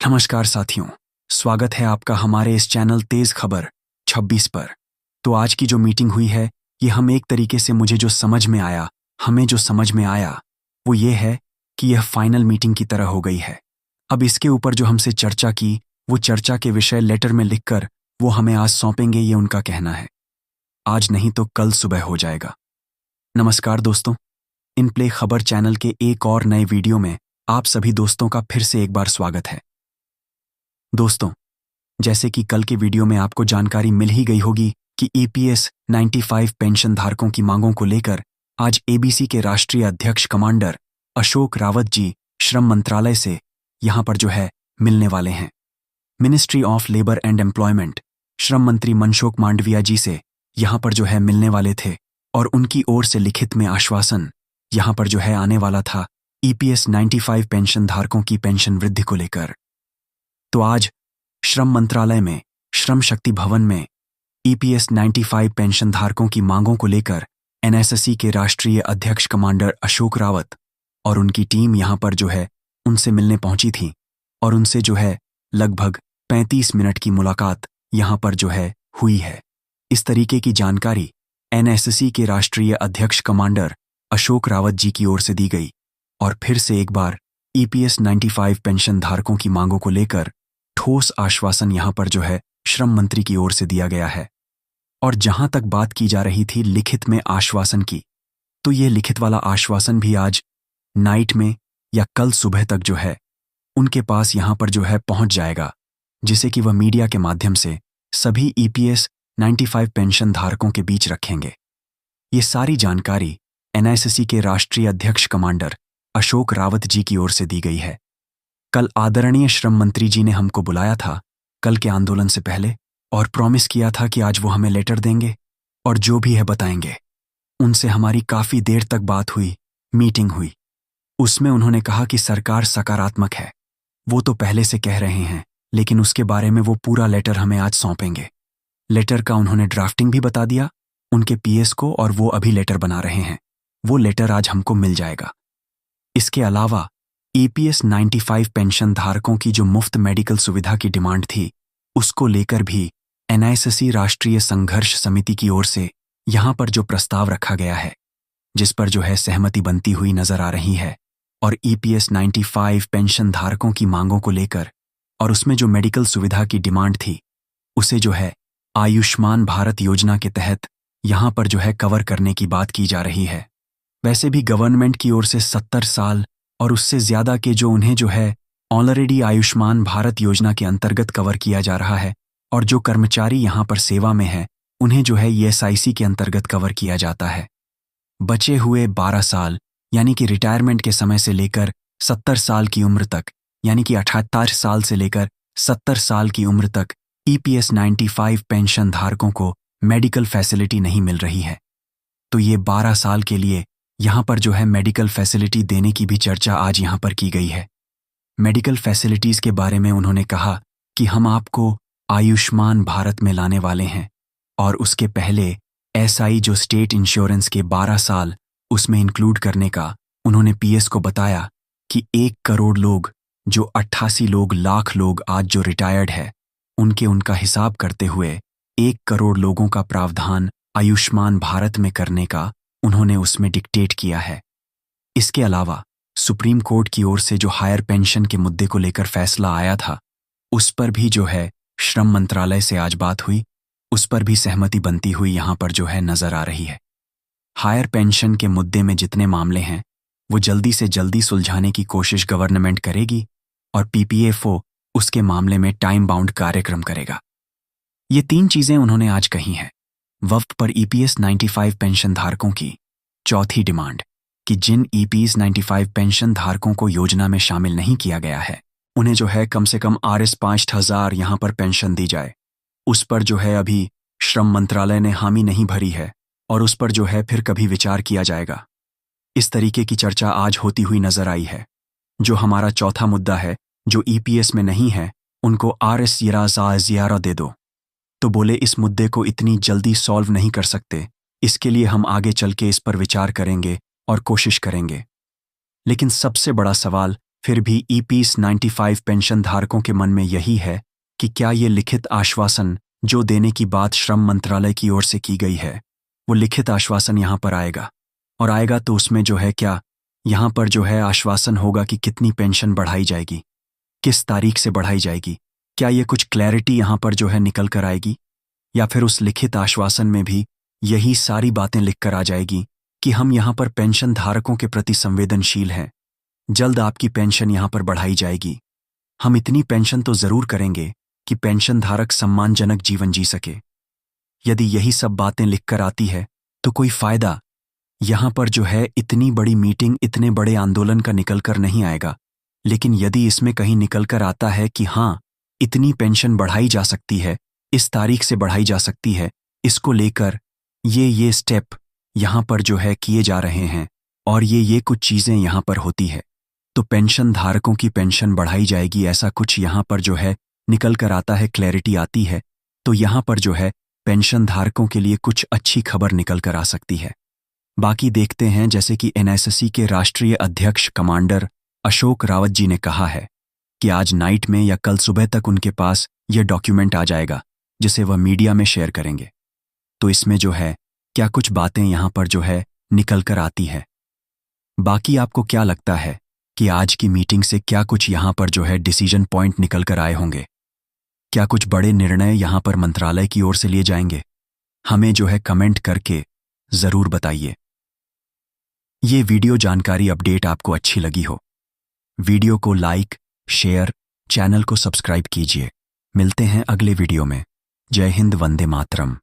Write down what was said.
नमस्कार साथियों, स्वागत है आपका हमारे इस चैनल तेज खबर 26 पर। तो आज की जो मीटिंग हुई है ये हम एक तरीके से हमें जो समझ में आया वो ये है कि यह फाइनल मीटिंग की तरह हो गई है। अब इसके ऊपर जो हमसे चर्चा की वो चर्चा के विषय लेटर में लिखकर वो हमें आज सौंपेंगे, ये उनका कहना है। आज नहीं तो कल सुबह हो जाएगा। नमस्कार दोस्तों, इन प्ले खबर चैनल के एक और नए वीडियो में आप सभी दोस्तों का फिर से एक बार स्वागत है। दोस्तों, जैसे कि कल के वीडियो में आपको जानकारी मिल ही गई होगी कि EPS 95 पेंशन धारकों की मांगों को लेकर आज ABC के राष्ट्रीय अध्यक्ष कमांडर अशोक रावत जी श्रम मंत्रालय से यहां पर मिलने वाले हैं। Ministry of labour and employment श्रम मंत्री मनसुख मांडविया जी से यहां पर मिलने वाले थे और उनकी ओर से लिखित में आश्वासन यहां पर आने वाला था EPS 95 पेंशन धारकों की पेंशन वृद्धि को लेकर। तो आज श्रम मंत्रालय में श्रम शक्ति भवन में EPS 95 पेंशन धारकों की मांगों को लेकर NSSE के राष्ट्रीय अध्यक्ष कमांडर अशोक रावत और उनकी टीम यहां पर उनसे मिलने पहुंची थी और उनसे लगभग 35 मिनट की मुलाकात यहां पर हुई है। इस तरीके की जानकारी NSSE के राष्ट्रीय अध्यक्ष कमांडर अशोक रावत जी की ओर से दी गई और फिर से एक बार EPS 95 पेंशन धारकों की मांगों को लेकर ठोस आश्वासन यहां पर श्रम मंत्री की ओर से दिया गया है। और जहां तक बात की जा रही थी लिखित में आश्वासन की, तो ये लिखित वाला आश्वासन भी आज नाइट में या कल सुबह तक उनके पास यहां पर पहुंच जाएगा, जिसे कि वह मीडिया के माध्यम से सभी EPS 95 पेंशन धारकों के बीच रखेंगे। ये सारी जानकारी NSSE के राष्ट्रीय अध्यक्ष कमांडर अशोक रावत जी की ओर से दी गई है। कल आदरणीय श्रम मंत्री जी ने हमको बुलाया था कल के आंदोलन से पहले और प्रॉमिस किया था कि आज वो हमें लेटर देंगे और जो भी है बताएंगे। उनसे हमारी काफ़ी देर तक बात हुई, मीटिंग हुई। उसमें उन्होंने कहा कि सरकार सकारात्मक है, वो तो पहले से कह रहे हैं, लेकिन उसके बारे में वो पूरा लेटर हमें आज सौंपेंगे। लेटर का उन्होंने ड्राफ्टिंग भी बता दिया उनके PS को और वो अभी लेटर बना रहे हैं। वो लेटर आज हमको मिल जाएगा। इसके अलावा EPS 95 पेंशन धारकों की जो मुफ्त मेडिकल सुविधा की डिमांड थी उसको लेकर भी NSSE राष्ट्रीय संघर्ष समिति की ओर से यहां पर जो प्रस्ताव रखा गया है, जिस पर सहमति बनती हुई नजर आ रही है। और EPS 95 पेंशन धारकों की मांगों को लेकर और उसमें जो मेडिकल सुविधा की डिमांड थी उसे आयुष्मान भारत योजना के तहत यहां पर कवर करने की बात की जा रही है। वैसे भी गवर्नमेंट की ओर से 70 साल और उससे ज़्यादा के उन्हें ऑलरेडी आयुष्मान भारत योजना के अंतर्गत कवर किया जा रहा है और जो कर्मचारी यहाँ पर सेवा में है उन्हें ESIC के अंतर्गत कवर किया जाता है। बचे हुए 12 साल यानी कि रिटायरमेंट के समय से लेकर 70 साल की उम्र तक, यानी कि 78 साल से लेकर 70 साल की उम्र तक EPS 95 पेंशन धारकों को मेडिकल फैसिलिटी नहीं मिल रही है। तो ये 12 साल के लिए यहाँ पर मेडिकल फैसिलिटी देने की भी चर्चा आज यहाँ पर की गई है। मेडिकल फैसिलिटीज़ के बारे में उन्होंने कहा कि हम आपको आयुष्मान भारत में लाने वाले हैं और उसके पहले SI जो स्टेट इंश्योरेंस के 12 साल उसमें इंक्लूड करने का उन्होंने PS को बताया कि 1 करोड़ लोग जो 88 लाख लोग आज जो रिटायर्ड है उनका हिसाब करते हुए 1 करोड़ लोगों का प्रावधान आयुष्मान भारत में करने का उन्होंने उसमें डिक्टेट किया है। इसके अलावा सुप्रीम कोर्ट की ओर से जो हायर पेंशन के मुद्दे को लेकर फैसला आया था उस पर भी श्रम मंत्रालय से आज बात हुई, उस पर भी सहमति बनती हुई यहाँ पर नजर आ रही है। हायर पेंशन के मुद्दे में जितने मामले हैं वो जल्दी से जल्दी सुलझाने की कोशिश गवर्नमेंट करेगी और PPFO उसके मामले में टाइम बाउंड कार्यक्रम करेगा। ये 3 चीजें उन्होंने आज कही हैं। वक्त पर EPS 95 पेंशन धारकों की चौथी डिमांड कि जिन EPS 95 पेंशन धारकों को योजना में शामिल नहीं किया गया है उन्हें कम से कम RS 5000 यहाँ पर पेंशन दी जाए। उस पर अभी श्रम मंत्रालय ने हामी नहीं भरी है और उस पर फिर कभी विचार किया जाएगा। इस तरीके की चर्चा आज होती हुई नजर आई है। जो हमारा चौथा मुद्दा है जो EPS में नहीं है उनको RS ज़्यादा दे दो। तो बोले इस मुद्दे को इतनी जल्दी सॉल्व नहीं कर सकते, इसके लिए हम आगे चल के इस पर विचार करेंगे और कोशिश करेंगे। लेकिन सबसे बड़ा सवाल फिर भी ईपीएस 95 पेंशन धारकों के मन में यही है कि क्या ये लिखित आश्वासन जो देने की बात श्रम मंत्रालय की ओर से की गई है, वो लिखित आश्वासन यहाँ पर आएगा, और आएगा तो उसमें जो है क्या यहाँ पर जो है आश्वासन होगा कि कितनी पेंशन बढ़ाई जाएगी, किस तारीख से बढ़ाई जाएगी, क्या ये कुछ क्लैरिटी यहाँ पर जो है निकल कर आएगी, या फिर उस लिखित आश्वासन में भी यही सारी बातें लिख कर आ जाएगी कि हम यहाँ पर पेंशन धारकों के प्रति संवेदनशील हैं, जल्द आपकी पेंशन यहाँ पर बढ़ाई जाएगी, हम इतनी पेंशन तो जरूर करेंगे कि पेंशन धारक सम्मानजनक जीवन जी सके। यदि यही सब बातें लिखकर आती है तो कोई फायदा यहाँ पर जो है इतनी बड़ी मीटिंग, इतने बड़े आंदोलन का निकल कर नहीं आएगा। लेकिन यदि इसमें कहीं निकल कर आता है कि हाँ, इतनी पेंशन बढ़ाई जा सकती है, इस तारीख से बढ़ाई जा सकती है, इसको लेकर ये स्टेप यहाँ पर जो है किए जा रहे हैं और ये कुछ चीज़ें यहाँ पर होती है, तो पेंशन धारकों की पेंशन बढ़ाई जाएगी, ऐसा कुछ यहाँ पर जो है निकल कर आता है, क्लैरिटी आती है, तो यहाँ पर जो है पेंशन धारकों के लिए कुछ अच्छी खबर निकल कर आ सकती है। बाकी देखते हैं, जैसे कि एनएसएससी के राष्ट्रीय अध्यक्ष कमांडर अशोक रावत जी ने कहा है कि आज नाइट में या कल सुबह तक उनके पास यह डॉक्यूमेंट आ जाएगा जिसे वह मीडिया में शेयर करेंगे। तो इसमें जो है क्या कुछ बातें यहाँ पर जो है निकल कर आती है। बाकी आपको क्या लगता है कि आज की मीटिंग से क्या कुछ यहाँ पर जो है डिसीजन पॉइंट निकल कर आए होंगे? क्या कुछ बड़े निर्णय यहाँ पर मंत्रालय की ओर से लिए जाएंगे? हमें जो है कमेंट करके ज़रूर बताइए। ये वीडियो जानकारी अपडेट आपको अच्छी लगी हो, वीडियो को लाइक, शेयर, चैनल को सब्सक्राइब कीजिए। मिलते हैं अगले वीडियो में। जय हिंद, वंदे मातरम।